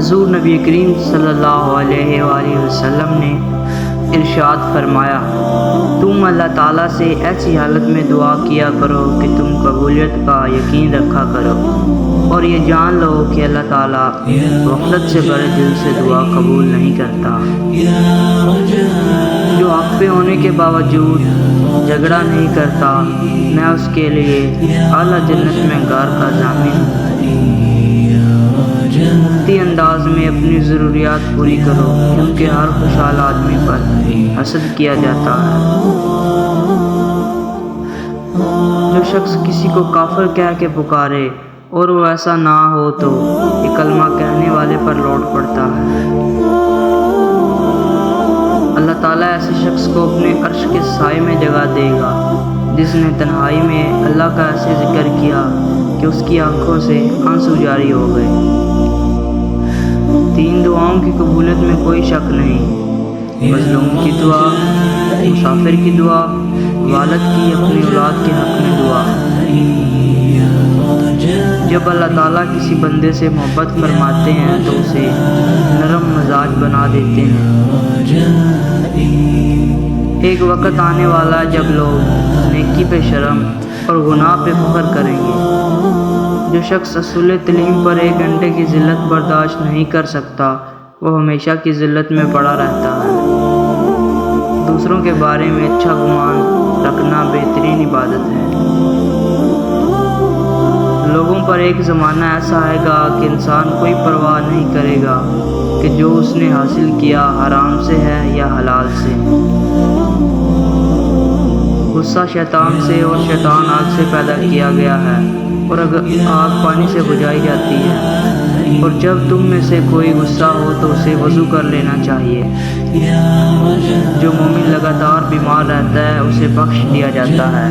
حضور نبی کریم صلی اللہ علیہ وآلہ وسلم نے ارشاد فرمایا، تم اللہ تعالیٰ سے ایسی حالت میں دعا کیا کرو کہ تم قبولیت کا یقین رکھا کرو، اور یہ جان لو کہ اللہ تعالیٰ غفلت سے بڑے دل سے دعا قبول نہیں کرتا۔ جو حق پہ ہونے کے باوجود جھگڑا نہیں کرتا، میں اس کے لیے اعلیٰ جنت میں گھر کا ضامن ہوں۔ مفتی انداز میں اپنی ضروریات پوری کرو، کیونکہ ہر خوشحال آدمی پر حسد کیا جاتا ہے۔ جو شخص کسی کو کافر کہہ کے پکارے اور وہ ایسا نہ ہو تو یہ کلمہ کہنے والے پر لوٹ پڑتا ہے۔ اللہ تعالیٰ ایسے شخص کو اپنے عرش کے سائے میں جگہ دے گا جس نے تنہائی میں اللہ کا ایسے ذکر کیا کہ اس کی آنکھوں سے آنسو جاری ہو گئے۔ 3 دعاؤں کی قبولیت میں کوئی شک نہیں: مظلوم کی دعا، مسافر کی دعا، والد کی اپنی اولاد کے حق میں دعا۔ جب اللہ تعالیٰ کسی بندے سے محبت فرماتے ہیں تو اسے نرم مزاج بنا دیتے ہیں۔ ایک وقت آنے والا جب لوگ نیکی پہ شرم اور گناہ پہ فخر کریں گے۔ جو شخص اصول تعلیم پر 1 گھنٹے کی ذلت برداشت نہیں کر سکتا، وہ ہمیشہ کی ذلت میں پڑا رہتا ہے۔ دوسروں کے بارے میں اچھا گمان رکھنا بہترین عبادت ہے۔ لوگوں پر ایک زمانہ ایسا آئے گا کہ انسان کوئی پرواہ نہیں کرے گا کہ جو اس نے حاصل کیا حرام سے ہے یا حلال سے۔ غصہ شیطان سے اور شیطان آگ سے پیدا کیا گیا ہے، اور آگ پانی سے بجھائی جاتی ہے، اور جب تم میں سے کوئی غصہ ہو تو اسے وضو کر لینا چاہیے۔ جو مومن لگاتار بیمار رہتا ہے اسے بخش دیا جاتا ہے۔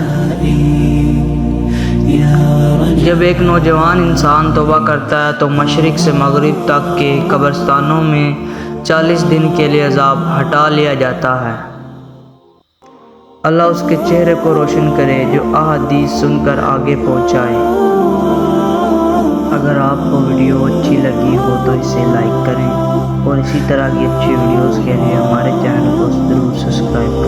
جب ایک نوجوان انسان توبہ کرتا ہے تو مشرق سے مغرب تک کے قبرستانوں میں 40 دن کے لیے عذاب ہٹا لیا جاتا ہے۔ اللہ اس کے چہرے کو روشن کرے جو احادیث سن کر آگے پہنچائے۔ اگر آپ کو ویڈیو اچھی لگی ہو تو اسے لائک کریں، اور اسی طرح کی اچھی ویڈیوز کے لیے ہمارے چینل کو ضرور سبسکرائب کریں۔